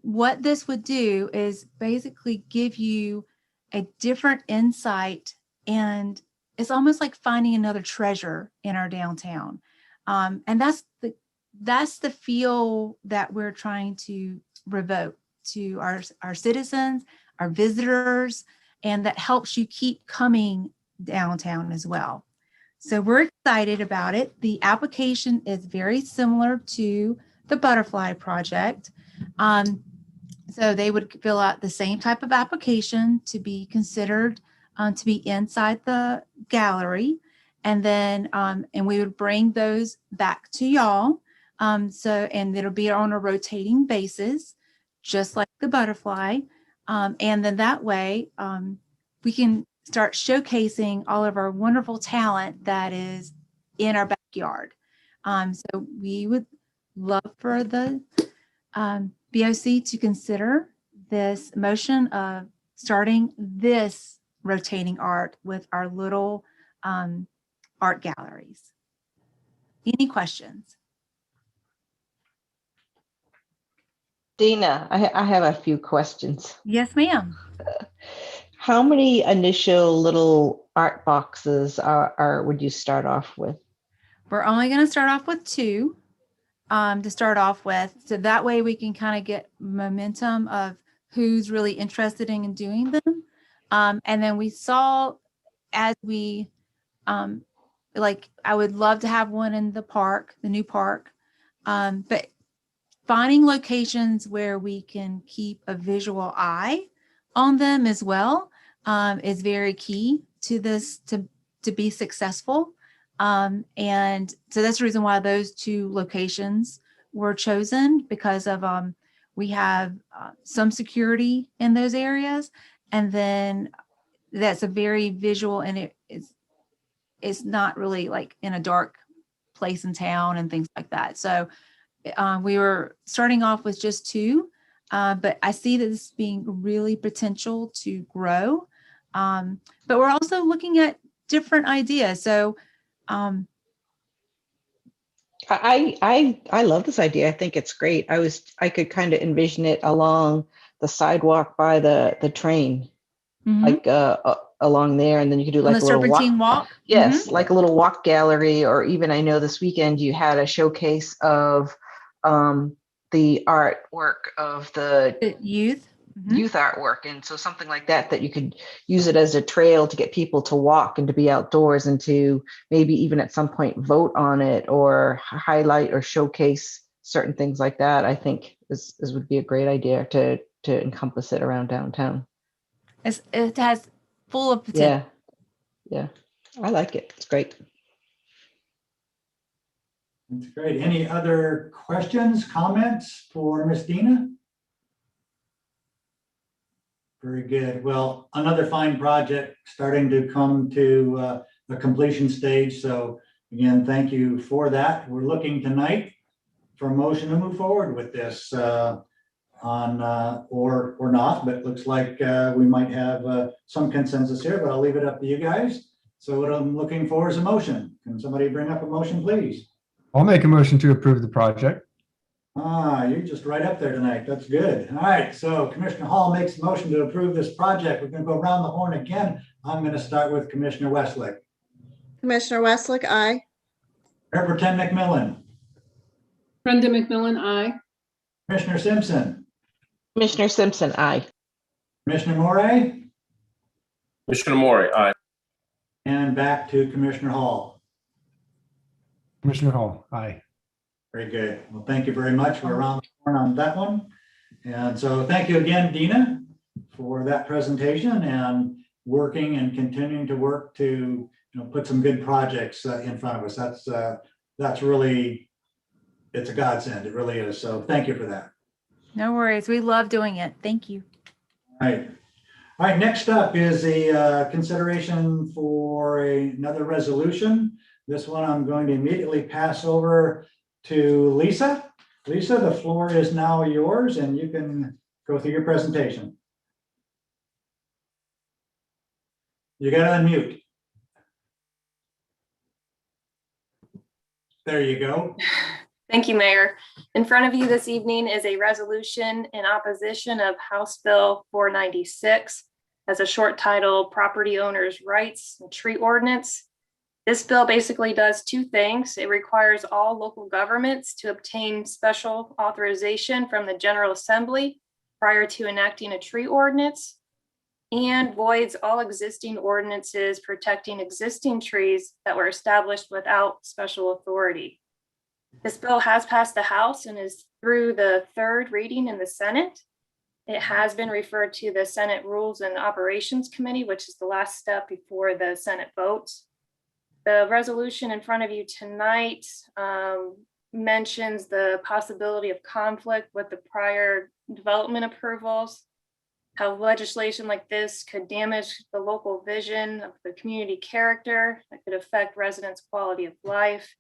What this would do is basically give you a different insight, and it's almost like finding another treasure in our downtown. And that's the feel that we're trying to revoke to our citizens, our visitors, and that helps you keep coming downtown as well. So we're excited about it. The application is very similar to the butterfly project. So they would fill out the same type of application to be considered to be inside the gallery. And then, and we would bring those back to y'all. And it'll be on a rotating basis, just like the butterfly. And then that way we can start showcasing all of our wonderful talent that is in our backyard. So we would love for the BOC to consider this motion of starting this rotating art with our little art galleries. Any questions? Dina, I have a few questions. Yes, ma'am. How many initial little art boxes would you start off with? We're only going to start off with two to start off with. So that way we can kind of get momentum of who's really interested in doing them. And then we saw as we, like, I would love to have one in the park, the new park, but finding locations where we can keep a visual eye on them as well is very key to this, to be successful. And so that's the reason why those two locations were chosen, because of we have some security in those areas, and then that's a very visual, and it's not really like in a dark place in town and things like that. So we were starting off with just 2, but I see that this being really potential to grow. But we're also looking at different ideas. So I love this idea. I think it's great. I could kind of envision it along the sidewalk by the train, like along there, and then you could do on like the a little Serpentine Walk. Yes, like a little walk gallery, or even I know this weekend you had a showcase of the artwork of the youth. youth artwork, and so something like that you could use it as a trail to get people to walk and to be outdoors and to maybe even at some point vote on it or highlight or showcase certain things like that. I think this would be a great idea to encompass it around downtown. It has full of potential. Yeah, I like it. It's great. That's great. Any other questions, comments for Ms. Dina? Very good. Well, another fine project starting to come to a completion stage. So again, thank you for that. We're looking tonight for a motion to move forward with this or not, but it looks like we might have some consensus here, but I'll leave it up to you guys. So what I'm looking for is a motion. Can somebody bring up a motion, please? I'll make a motion to approve the project. You're just right up there tonight. That's good. All right, so Commissioner Hall makes a motion to approve this project. We're going to go around the horn again. I'm going to start with Commissioner Westlake. Commissioner Westlake, aye. Mayor Pro Tem McMillan. Brenda McMillan, aye. Commissioner Simpson. Commissioner Simpson, aye. Commissioner Morey. Commissioner Morey, aye. And back to Commissioner Hall. Commissioner Hall, aye. Very good. Well, thank you very much. We're around the horn on that one. And so thank you again, Dina, for that presentation and working and continuing to work to put some good projects in front of us. That's really, it's a godsend. It really is. So thank you for that. No worries. We love doing it. Thank you. All right. All right. Next up is a consideration for another resolution. This one I'm going to immediately pass over to Lisa. Lisa, the floor is now yours and you can go through your presentation. You got to unmute. There you go. Thank you, Mayor. In front of you this evening is a resolution in opposition of House Bill 496 as a short title, Property Owners' Rights and Tree Ordinance. This bill basically does 2 things. It requires all local governments to obtain special authorization from the General Assembly prior to enacting a tree ordinance, and voids all existing ordinances protecting existing trees that were established without special authority. This bill has passed the House and is through the 3rd reading in the Senate. It has been referred to the Senate Rules and Operations Committee, which is the last step before the Senate votes. The resolution in front of you tonight mentions the possibility of conflict with the prior development approvals, how legislation like this could damage the local vision of the community character, that could affect residents' quality of life.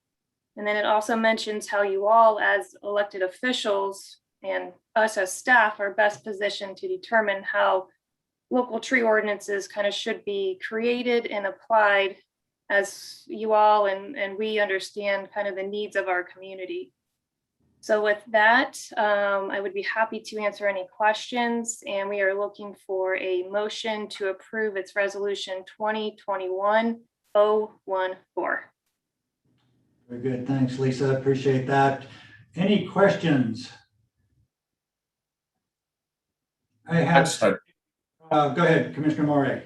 And then it also mentions how you all as elected officials and us as staff are best positioned to determine how local tree ordinances kind of should be created and applied as you all and we understand kind of the needs of our community. So with that, I would be happy to answer any questions, and we are looking for a motion to approve its resolution 2021-014. Very good. Thanks, Lisa. Appreciate that. Any questions? I have. Go ahead, Commissioner Morey.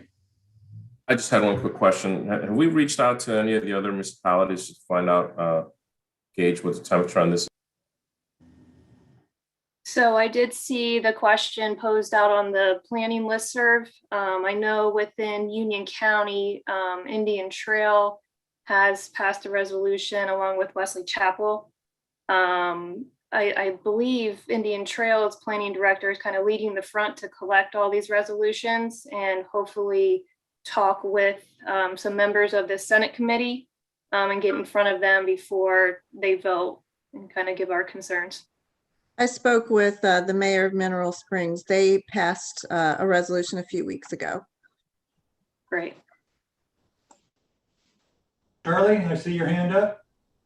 I just had one quick question. Have we reached out to any of the other municipalities to find out, gauge what the temperature on this? So I did see the question posed out on the planning listserv. I know within Union County, Indian Trail has passed a resolution along with Wesley Chapel. I believe Indian Trail's planning director is kind of leading the front to collect all these resolutions, and hopefully talk with some members of the Senate committee and get in front of them before they vote and kind of give our concerns. I spoke with the mayor of Mineral Springs. They passed a resolution a few weeks ago. Great. Charlie, I see your hand up.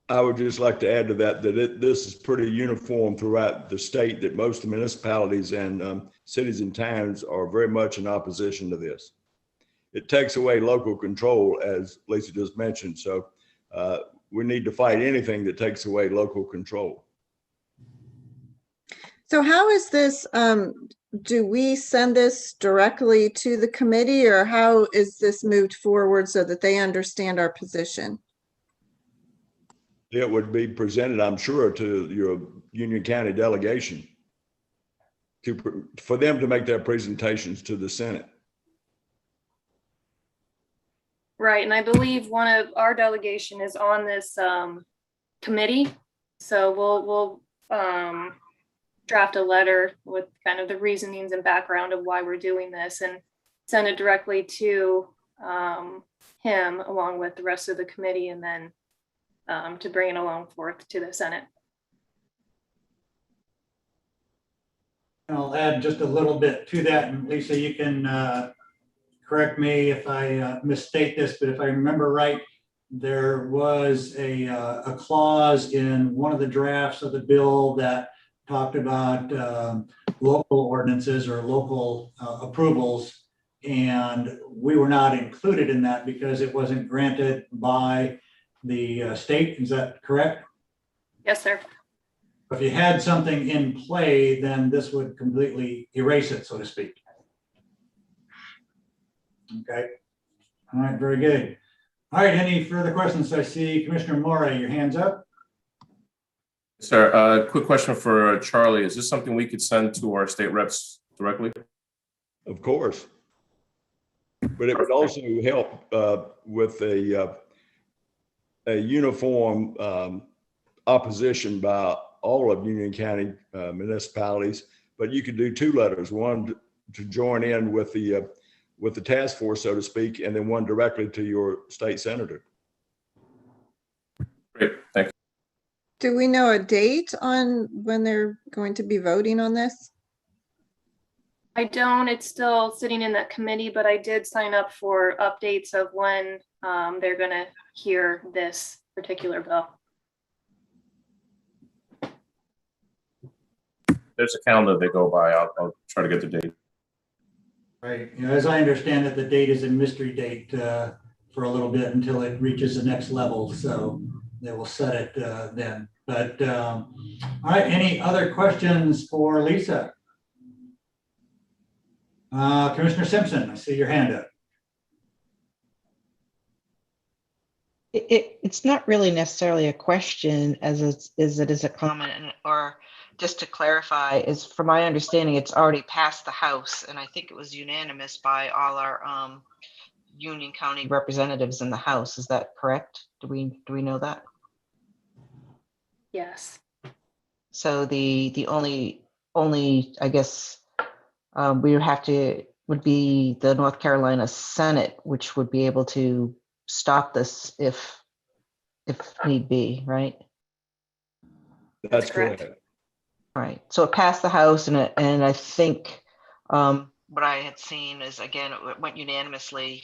I would just like to add to that, this is pretty uniform throughout the state, that most municipalities and cities and towns are very much in opposition to this. It takes away local control, as Lisa just mentioned. So we need to fight anything that takes away local control. So how is this, do we send this directly to the committee, or how is this moved forward so that they understand our position? It would be presented, I'm sure, to your Union County delegation for them to make their presentations to the Senate. Right, and I believe one of our delegation is on this committee. So we'll draft a letter with kind of the reasonings and background of why we're doing this and send it directly to him along with the rest of the committee, and then to bring it along forth to the Senate. I'll add just a little bit to that, and Lisa, you can correct me if I misstate this, but if I remember right, there was a clause in one of the drafts of the bill that talked about local ordinances or local approvals, and we were not included in that because it wasn't granted by the state. Is that correct? Yes, sir. If you had something in play, then this would completely erase it, so to speak. Okay. All right, very good. All right, any further questions? I see Commissioner Morey, your hand's up. Sir, quick question for Charlie. Is this something we could send to our state reps directly? Of course. But it would also help with a uniform opposition by all of Union County municipalities. But you could do two letters, one to join in with the task force, so to speak, and then one directly to your state senator. Great, thank you. Do we know a date on when they're going to be voting on this? I don't, it's still sitting in that committee, but I did sign up for updates of when they're gonna hear this particular bill. There's a calendar they go by. I'll try to get the date. Right. You know, as I understand it, the date is a mystery date for a little bit until it reaches the next level. So they will set it then. But all right, any other questions for Lisa? Commissioner Simpson, I see your hand up. It's not really necessarily a question as it is a comment, or just to clarify, is from my understanding, it's already passed the House, and I think it was unanimous by all our Union County representatives in the House. Is that correct? Do we know that? Yes. So the only I guess would be the North Carolina Senate, which would be able to stop this if need be, right? That's correct. Right. So it passed the House, and I think what I had seen is, again, it went unanimously,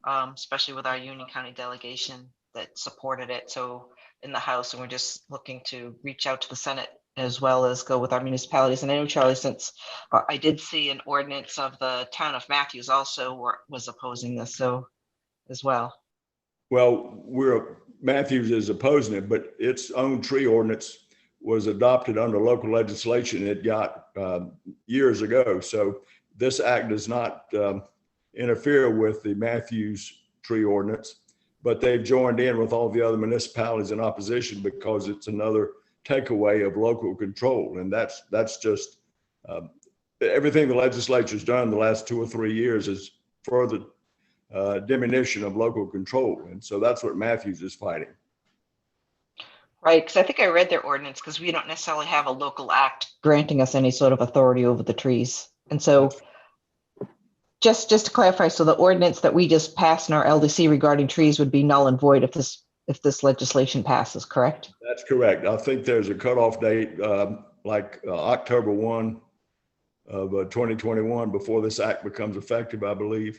especially with our Union County delegation that supported it. So in the House, and we're just looking to reach out to the Senate as well as go with our municipalities. And I know, Charlie, since I did see an ordinance of the town of Matthews also was opposing this, so as well. Well, Matthews is opposing it, but its own tree ordinance was adopted under local legislation it got years ago. So this act does not interfere with the Matthews tree ordinance, but they've joined in with all the other municipalities in opposition because it's another takeaway of local control. And that's just everything the legislature's done the last 2 or 3 years is further diminution of local control. And so that's what Matthews is fighting. Right, because I think I read their ordinance, because we don't necessarily have a local act granting us any sort of authority over the trees. And so Just to clarify, so the ordinance that we just passed in our LDC regarding trees would be null and void if this legislation passes, correct? That's correct. I think there's a cutoff date, October 1 of 2021 before this act becomes effective, I believe.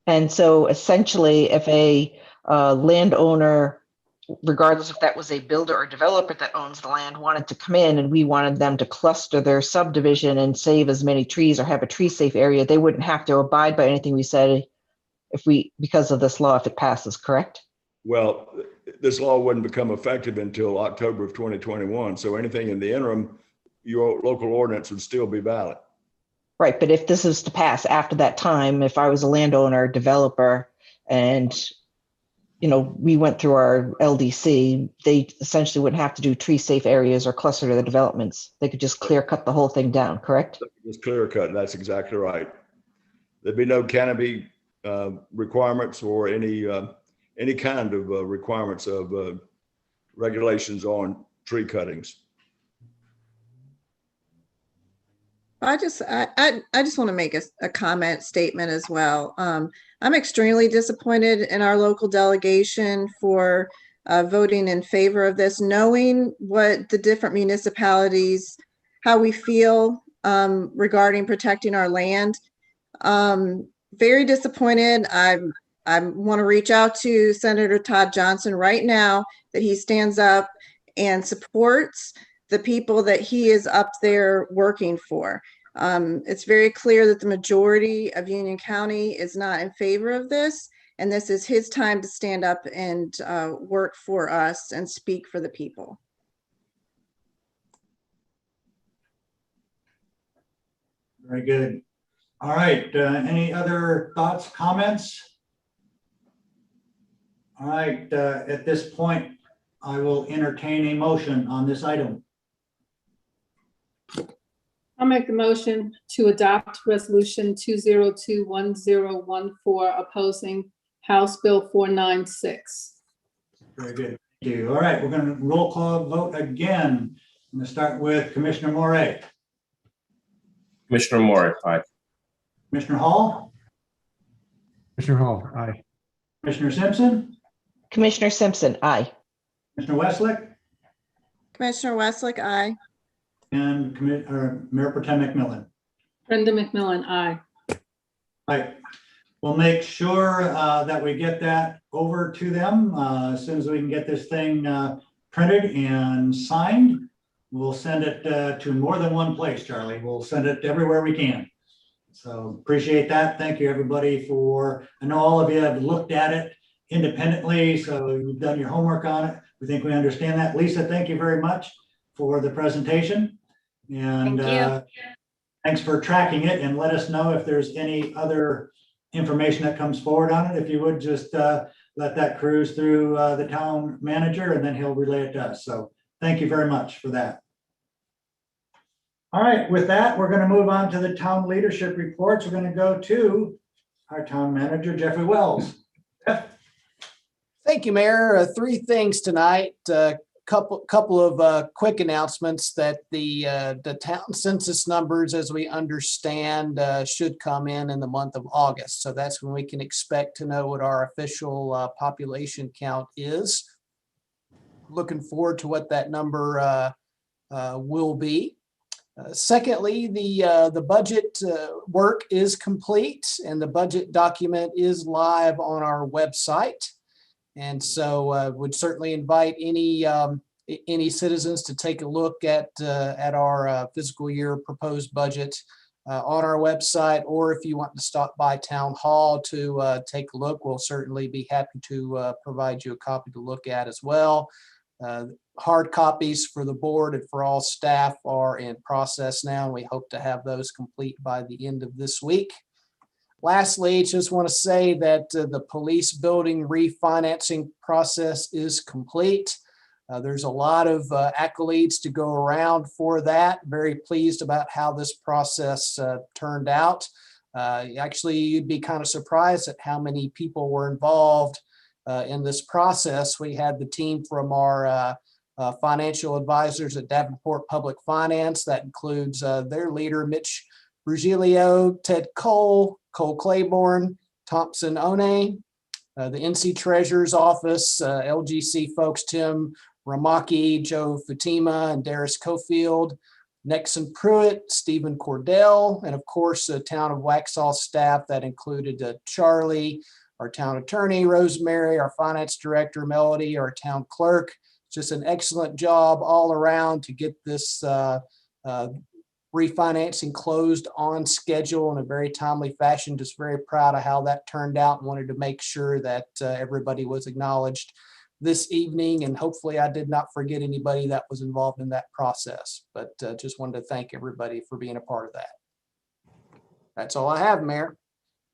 And so essentially, if a landowner, regardless if that was a builder or developer that owns the land, wanted to come in and we wanted them to cluster their subdivision and save as many trees or have a tree safe area, they wouldn't have to abide by anything we said because of this law, if it passes, correct? Well, this law wouldn't become effective until October of 2021. So anything in the interim, your local ordinance would still be valid. Right, but if this is to pass after that time, if I was a landowner, developer, and we went through our LDC, they essentially wouldn't have to do tree safe areas or cluster the developments. They could just clear cut the whole thing down, correct? Just clear cut. That's exactly right. There'd be no canopy requirements or any kind of requirements of regulations on tree cuttings. I just want to make a comment statement as well. I'm extremely disappointed in our local delegation for voting in favor of this, knowing what the different municipalities, how we feel regarding protecting our land. Very disappointed. I want to reach out to Senator Todd Johnson right now that he stands up and supports the people that he is up there working for. It's very clear that the majority of Union County is not in favor of this, and this is his time to stand up and work for us and speak for the people. Very good. All right, any other thoughts, comments? All right, at this point, I will entertain a motion on this item. I'll make the motion to adopt resolution 2021014 opposing House Bill 496. Very good. Thank you. All right, we're going to roll call vote again. I'm going to start with Commissioner Morey. Commissioner Moore, aye. Commissioner Hall. Commissioner Hall, aye. Commissioner Simpson. Commissioner Simpson, aye. Commissioner Westlake. Commissioner Westlake, aye. And Mayor Pro Tem McMillan. Brenda McMillan, aye. Right. We'll make sure that we get that over to them as soon as we can get this thing printed and signed. We'll send it to more than one place, Charlie. We'll send it everywhere we can. So appreciate that. Thank you, everybody, I know all of you have looked at it independently, so you've done your homework on it. We think we understand that. Lisa, thank you very much for the presentation. And thanks for tracking it, and let us know if there's any other information that comes forward on it. If you would just let that cruise through the town manager, and then he'll relay it to us. So thank you very much for that. All right, with that, we're going to move on to the town leadership reports. We're going to go to our town manager, Jeffrey Wells. Jeff? Thank you, Mayor. Three things tonight. Couple of quick announcements that the town census numbers, as we understand, should come in the month of August. So that's when we can expect to know what our official population count is. Looking forward to what that number will be. Secondly, the budget work is complete, and the budget document is live on our website. And so would certainly invite any citizens to take a look at our fiscal year proposed budget on our website, or if you want to stop by Town Hall to take a look, we'll certainly be happy to provide you a copy to look at as well. Hard copies for the board and for all staff are in process now, and we hope to have those complete by the end of this week. Lastly, just want to say that the police building refinancing process is complete. There's a lot of accolades to go around for that. Very pleased about how this process turned out. Actually, you'd be kind of surprised at how many people were involved in this process. We had the team from our financial advisors at Davenport Public Finance. That includes their leader, Mitch Ruggiero, Ted Cole, Cole Claiborne, Thompson One, the NC Treasurer's Office, LGC folks, Tim Ramaki, Joe Fatima, and Darius Cofield, Nexon Pruitt, Stephen Cordell, and of course, the town of Waxhaw staff that included Charlie, our town attorney, Rosemary, our finance director, Melody, our town clerk. Just an excellent job all around to get this refinancing closed on schedule in a very timely fashion. Just very proud of how that turned out and wanted to make sure that everybody was acknowledged this evening. And hopefully I did not forget anybody that was involved in that process, but just wanted to thank everybody for being a part of that. That's all I have, Mayor.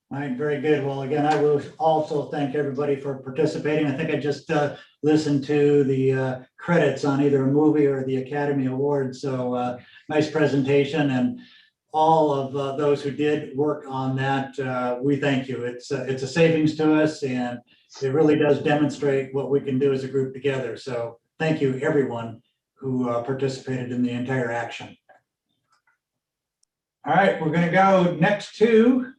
All right, very good. Well, again, I will also thank everybody for participating. I think I just listened to the credits on either a movie or the Academy Award. So nice presentation, and all of those who did work on that, we thank you. It's a savings to us, and it really does demonstrate what we can do as a group together. So thank you, everyone who participated in the entire action. All right, we're going to go next to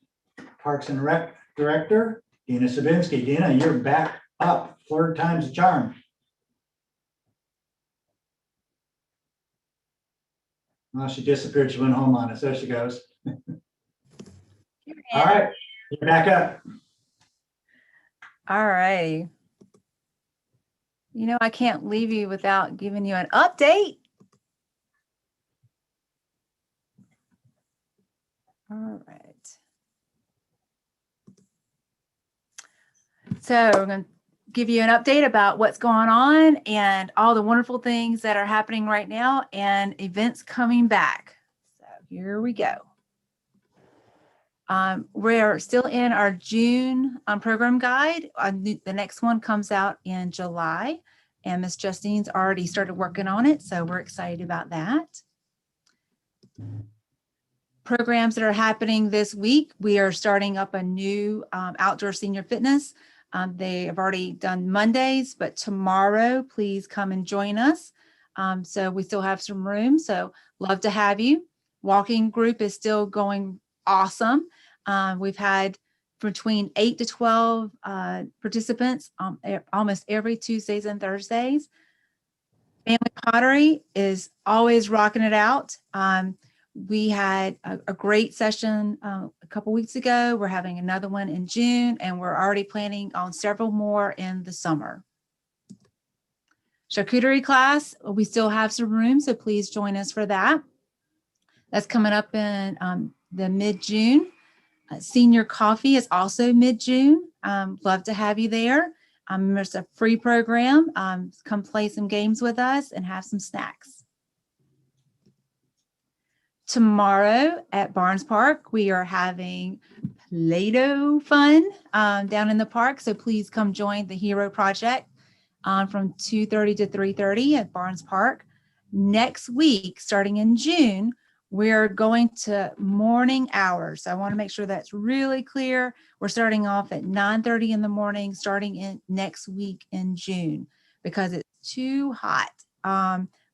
Parks and Rec Director, Dina Sabinsky. Dina, you're back up. Third time's a charm. Well, she disappeared. She went home on us. There she goes. All right, you're back up. All right. You know, I can't leave you without giving you an update. All right. So we're going to give you an update about what's going on and all the wonderful things that are happening right now and events coming back. So here we go. We're still in our June program guide. The next one comes out in July, and Miss Justine's already started working on it, so we're excited about that. Programs that are happening this week, we are starting up a new outdoor senior fitness. They have already done Mondays, but tomorrow, please come and join us. So we still have some room, so love to have you. Walking group is still going awesome. We've had between 8 to 12 participants almost every Tuesdays and Thursdays. Family pottery is always rocking it out. We had a great session a couple weeks ago. We're having another one in June, and we're already planning on several more in the summer. Charcuterie class, we still have some room, so please join us for that. That's coming up in the mid-June. Senior coffee is also mid-June. Love to have you there. There's a free program. Come play some games with us and have some snacks. Tomorrow at Barnes Park, we are having Play-Doh fun down in the park. So please come join the Hero Project from 2:30 to 3:30 at Barnes Park. Next week, starting in June, we're going to morning hours. So I want to make sure that's really clear. We're starting off at 9:30 in the morning, starting in next week in June, because it's too hot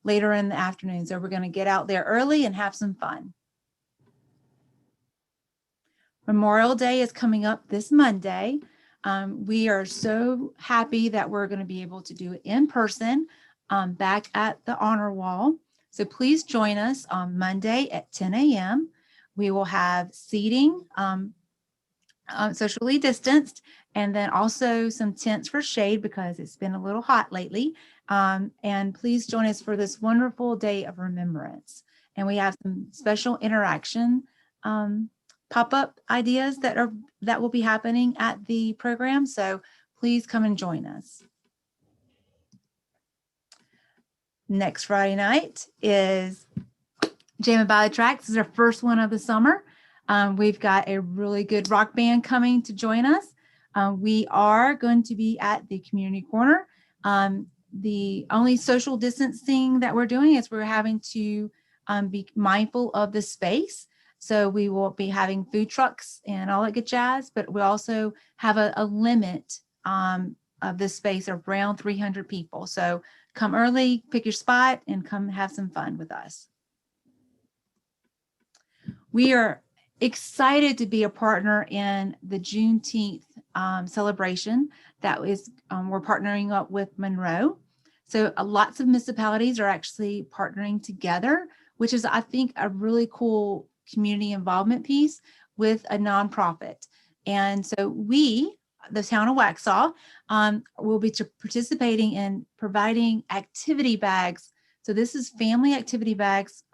later in the afternoon. So we're going to get out there early and have some fun. Memorial Day is coming up this Monday. We are so happy that we're going to be able to do it in person back at the Honor Wall. So please join us on Monday at 10 a.m. We will have seating, socially distanced, and then also some tents for shade because it's been a little hot lately. And please join us for this wonderful day of remembrance. And we have some special interaction pop-up ideas that will be happening at the program. So please come and join us. Next Friday night is Jam and Ballet Tracks. This is our first one of the summer. We've got a really good rock band coming to join us. We are going to be at the community corner. The only social distancing that we're doing is we're having to be mindful of the space. So we will be having food trucks and all that good jazz, but we also have a limit of the space around 300 people. So come early, pick your spot, and come have some fun with us. we are excited to be a partner in the Juneteenth celebration that is, we're partnering up with Monroe. So lots of municipalities are actually partnering together, which is, I think, a really cool community involvement piece with a nonprofit. And so we, the town of Waxhaw, will be participating in providing activity bags. So this is family activity bags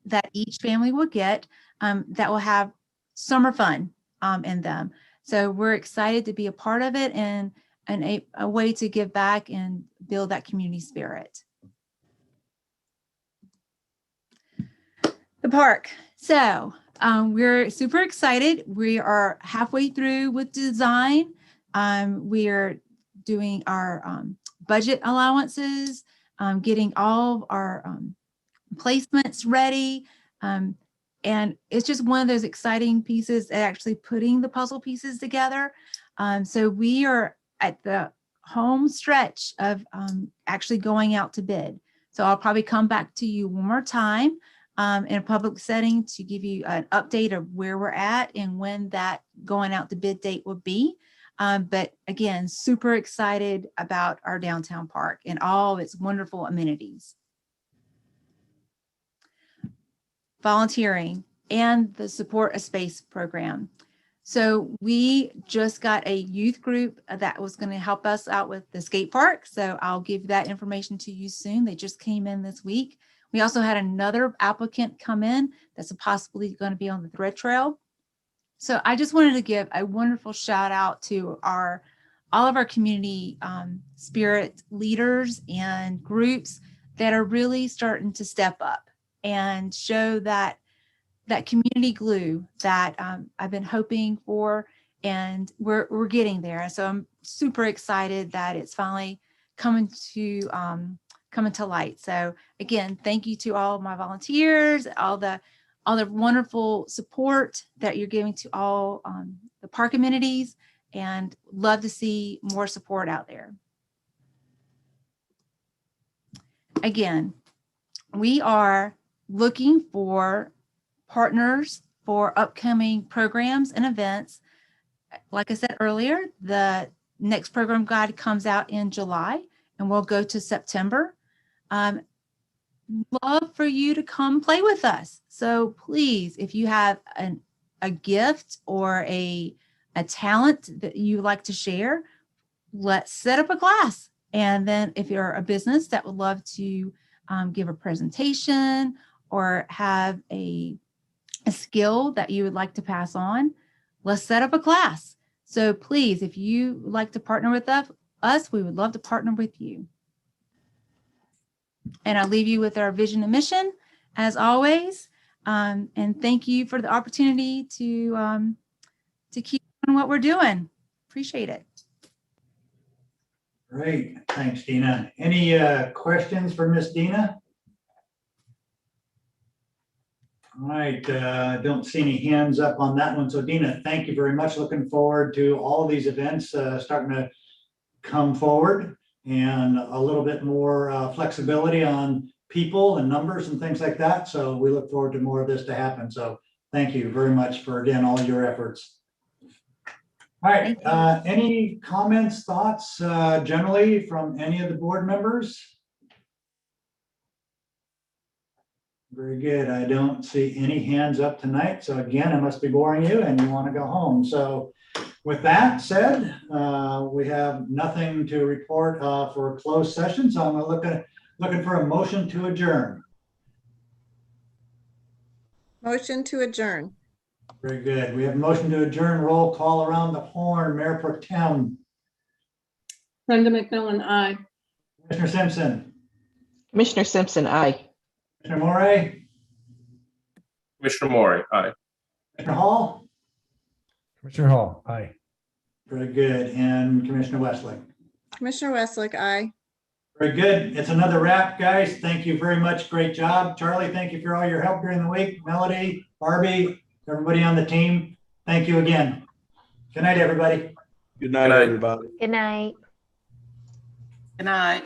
that each family will get that will have summer fun in them. So we're excited to be a part of it and a way to give back and build that community spirit. The park. So we're super excited. We are halfway through with design. We are doing our budget allowances, getting all of our placements ready. And it's just one of those exciting pieces at actually putting the puzzle pieces together. So we are at the home stretch of actually going out to bid. So I'll probably come back to you one more time in a public setting to give you an update of where we're at and when that going out to bid date will be. But again, super excited about our downtown park and all its wonderful amenities. Volunteering and the Support a Space program. So we just got a youth group that was going to help us out with the skate park. So I'll give that information to you soon. They just came in this week. We also had another applicant come in that's possibly going to be on the thread trail. So I just wanted to give a wonderful shout out to all of our community spirit leaders and groups that are really starting to step up and show that community glue that I've been hoping for, and we're getting there. So I'm super excited that it's finally coming to light. So again, thank you to all of my volunteers, all the wonderful support that you're giving to all the park amenities, and love to see more support out there. Again, we are looking for partners for upcoming programs and events. Like I said earlier, the next program guide comes out in July and we'll go to September. Love for you to come play with us. So please, if you have a gift or a talent that you like to share, let's set up a class. And then if you're a business that would love to give a presentation or have a skill that you would like to pass on, let's set up a class. So please, if you would like to partner with us, we would love to partner with you. And I'll leave you with our vision and mission, as always. And thank you for the opportunity to keep doing what we're doing. Appreciate it. Great. Thanks, Dina. Any questions for Miss Dina? All right. I don't see any hands up on that one. So Dina, thank you very much. Looking forward to all of these events starting to come forward, and a little bit more flexibility on people and numbers and things like that. So we look forward to more of this to happen. So thank you very much for, again, all your efforts. All right, any comments, thoughts generally from any of the board members? Very good. I don't see any hands up tonight. So again, I must be boring you and you want to go home. So with that said, we have nothing to report for a closed session. So I'm looking for a motion to adjourn. Motion to adjourn. Very good. We have a motion to adjourn. Roll call around the horn. Mayor Pro Tem. Brenda McMillan, aye. Commissioner Simpson. Commissioner Simpson, aye. Commissioner Morey. Commissioner Morey, aye. Commissioner Hall. Commissioner Hall, aye. Very good. And Commissioner Westlake. Commissioner Westlake, aye. Very good. It's another wrap, guys. Thank you very much. Great job. Charlie, thank you for all your help during the week. Melody, Barbie, everybody on the team, thank you again. Good night, everybody. Good night, everybody. Good night. Good night.